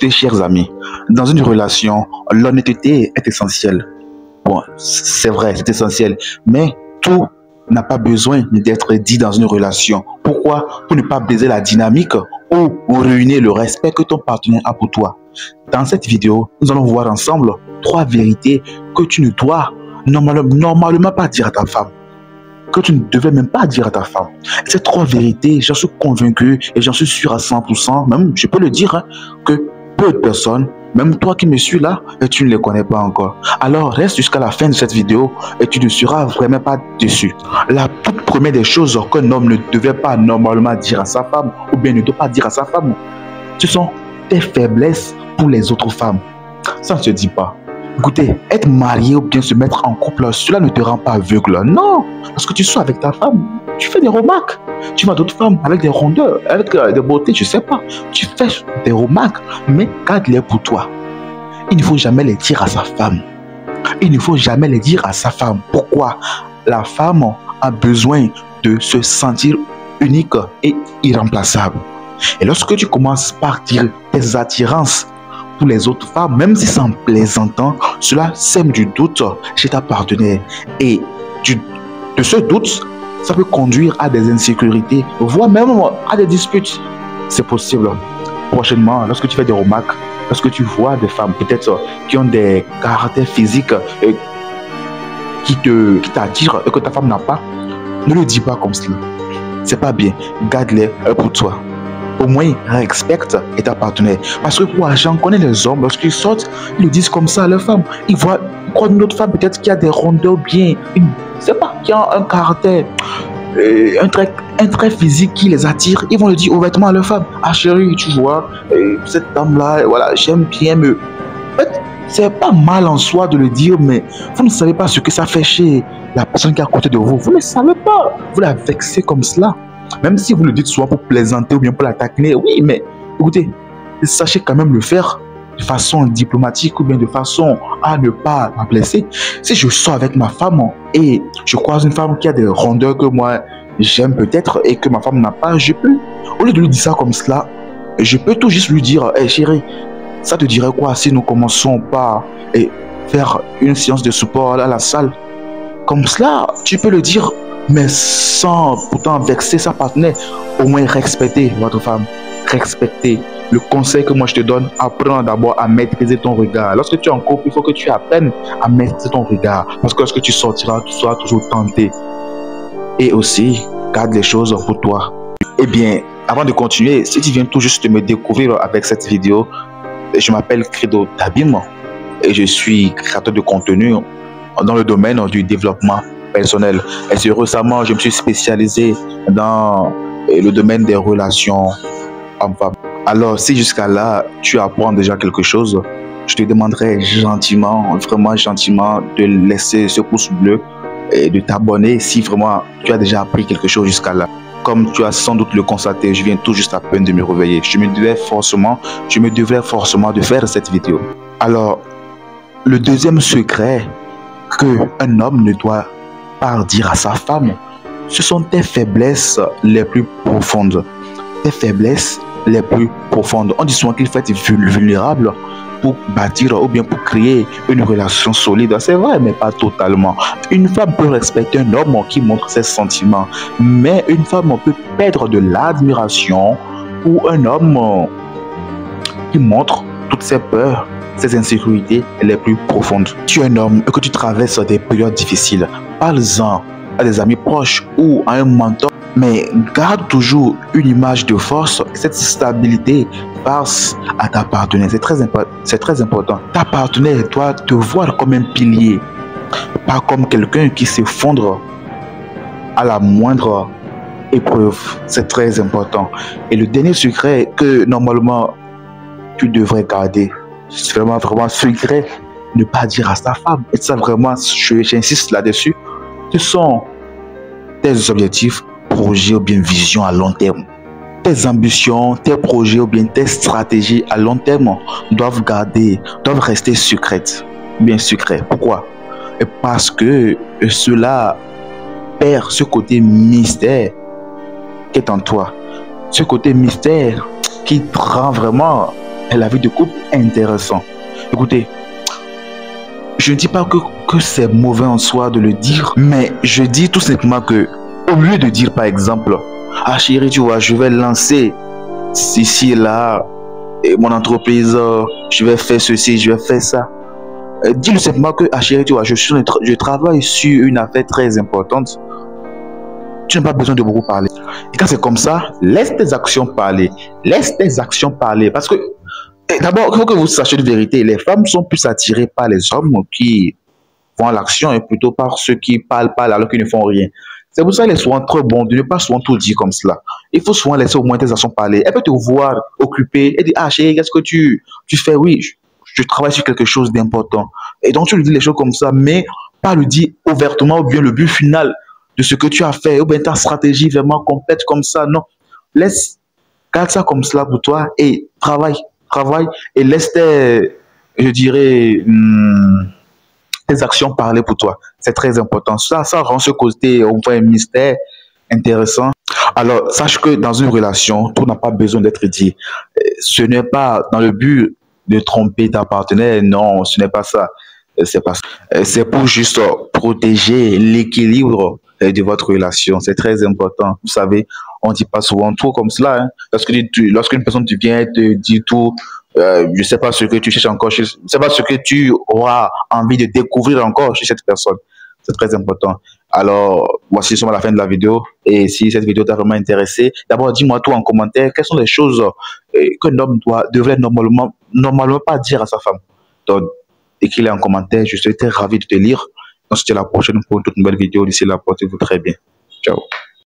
Écoutez, chers amis, dans une relation, l'honnêteté est essentielle. Bon, c'est vrai, c'est essentiel, mais tout n'a pas besoin d'être dit dans une relation. Pourquoi? Pour ne pas briser la dynamique ou ruiner le respect que ton partenaire a pour toi. Dans cette vidéo, nous allons voir ensemble 3 vérités que tu ne dois normalement pas dire à ta femme. Que tu ne devais même pas dire à ta femme. Ces 3 vérités, j'en suis convaincu et j'en suis sûr à 100%, même je peux le dire, hein, que peu de personnes, même toi qui me suis là, et tu ne les connais pas encore. Alors reste jusqu'à la fin de cette vidéo et tu ne seras vraiment pas déçu. La toute première des choses qu'un homme ne devait pas normalement dire à sa femme, ou bien ne doit pas dire à sa femme, ce sont tes faiblesses pour les autres femmes. Ça ne se dit pas. Écoutez, être marié ou bien se mettre en couple, cela ne te rend pas aveugle. Non, parce que tu sois avec ta femme, tu fais des remarques. Tu vois d'autres femmes avec des rondeurs, avec des beautés, je sais pas. Tu fais des remarques, mais garde-les pour toi. Il ne faut jamais les dire à sa femme. Il ne faut jamais les dire à sa femme. Pourquoi? La femme a besoin de se sentir unique et irremplaçable. Et lorsque tu commences par dire tes attirances pour les autres femmes, même si c'est en plaisantant, cela sème du doute chez ta partenaire. Et de ce doute, ça peut conduire à des insécurités, voire même à des disputes. C'est possible. Prochainement, lorsque tu fais des remarques, lorsque tu vois des femmes peut-être qui ont des caractères physiques qui t'attirent et que ta femme n'a pas, ne le dis pas comme cela. C'est pas bien. Garde-les pour toi. Au moins, respecte ta partenaire. Parce que pour j'en connais les hommes, lorsqu'ils sortent, ils le disent comme ça à leur femme. Ils voient une autre femme peut-être qui a des rondeurs bien, c'est pas, qui a un caractère, un trait physique qui les attire. Ils vont le dire ouvertement à leur femme. Ah chérie, tu vois, cette dame-là, voilà, j'aime bien me... En fait, c'est pas mal en soi de le dire, mais vous ne savez pas ce que ça fait chez la personne qui est à côté de vous. Vous ne savez pas. Vous la vexez comme cela. Même si vous le dites soit pour plaisanter ou bien pour la taquiner, oui, mais écoutez, sachez quand même le faire de façon diplomatique ou bien de façon à ne pas la blesser. Si je sors avec ma femme et je croise une femme qui a des rondeurs que moi j'aime peut-être et que ma femme n'a pas, je peux, au lieu de lui dire ça comme cela, je peux tout juste lui dire, hey, chérie, ça te dirait quoi si nous commençons par faire une séance de support à la salle? Comme cela, tu peux le dire, mais sans pourtant vexer sa partenaire. Au moins respecter votre femme. Respecter. Le conseil que moi je te donne, apprends d'abord à maîtriser ton regard. Lorsque tu es en couple, il faut que tu apprennes à maîtriser ton regard. Parce que lorsque tu sortiras, tu seras toujours tenté. Et aussi, garde les choses pour toi. Eh bien, avant de continuer, si tu viens tout juste de me découvrir avec cette vidéo, je m'appelle Credo Tabim et je suis créateur de contenu dans le domaine du développement personnel. Et récemment, je me suis spécialisé dans le domaine des relations hommes-femmes. Alors, si jusqu'à là, tu apprends déjà quelque chose, je te demanderai gentiment, vraiment gentiment, de laisser ce pouce bleu et de t'abonner si vraiment tu as déjà appris quelque chose jusqu'à là. Comme tu as sans doute le constaté, je viens tout juste à peine de me réveiller. Je me devais forcément de faire cette vidéo. Alors, le deuxième secret qu'un homme ne doit pas dire à sa femme, ce sont tes faiblesses les plus profondes. Tes faiblesses les plus profondes. On dit souvent qu'il faut être vulnérable pour bâtir ou bien pour créer une relation solide. C'est vrai, mais pas totalement. Une femme peut respecter un homme qui montre ses sentiments, mais une femme peut perdre de l'admiration pour un homme qui montre toutes ses peurs, ses insécurités les plus profondes. Tu es un homme et que tu traverses des périodes difficiles, parle-en à des amis proches ou à un mentor, mais garde toujours une image de force. Cette stabilité passe à ta partenaire. C'est très important. Ta partenaire doit te voir comme un pilier, pas comme quelqu'un qui s'effondre à la moindre épreuve. C'est très important. Et le dernier secret que normalement tu devrais garder, c'est vraiment secret, ne pas dire à sa femme. Et ça vraiment, j'insiste là-dessus, ce sont tes objectifs, projets ou bien visions à long terme. Tes ambitions, tes projets ou bien tes stratégies à long terme doivent rester secrètes. Bien secrets. Pourquoi? Parce que cela perd ce côté mystère qui est en toi. Ce côté mystère qui te rend vraiment la vie de couple est intéressant. Écoutez, je ne dis pas que c'est mauvais en soi de le dire, mais je dis tout simplement que, au lieu de dire par exemple, ah chérie, tu vois, je vais lancer ici et là mon entreprise, je vais faire ceci, je vais faire ça. Dis-le simplement que, ah chérie, tu vois, je travaille sur une affaire très importante. Tu n'as pas besoin de beaucoup parler. Et quand c'est comme ça, laisse tes actions parler. Laisse tes actions parler. Parce que, d'abord, il faut que vous sachiez une vérité. Les femmes sont plus attirées par les hommes qui font l'action et plutôt par ceux qui parlent alors qu'ils ne font rien. C'est pour ça qu'il est souvent très bon de ne pas souvent tout dire comme cela. Il faut souvent laisser au moins tes actions parler. Elle peut te voir occupée et dire, ah chérie, qu'est-ce que tu fais? Oui, je travaille sur quelque chose d'important. Et donc tu lui dis les choses comme ça, mais pas lui dire ouvertement ou bien le but final de ce que tu as fait, ou bien ta stratégie vraiment complète comme ça. Non, garde ça comme cela pour toi et travaille et laisse je dirais, tes actions parler pour toi. C'est très important. Ça rend ce côté, on voit un mystère intéressant. Alors, sache que dans une relation, tout n'a pas besoin d'être dit. Ce n'est pas dans le but de tromper ta partenaire. Non, ce n'est pas ça. C'est pas ça. C'est pour juste protéger l'équilibre de votre relation. C'est très important. Vous savez, on ne dit pas souvent tout comme cela. Hein. Lorsqu'une personne te vient et te dit tout, je ne sais pas ce que tu cherches encore, je ne sais pas ce que tu auras envie de découvrir encore chez cette personne. C'est très important. Alors, voici seulement la fin de la vidéo. Et si cette vidéo t'a vraiment intéressé, d'abord dis-moi tout en commentaire. Quelles sont les choses qu'un homme devrait normalement pas dire à sa femme. Donc, écris-les en commentaire. Je serai très ravi de te lire. On se dit à la prochaine pour une toute nouvelle vidéo. D'ici là, portez-vous très bien. Ciao.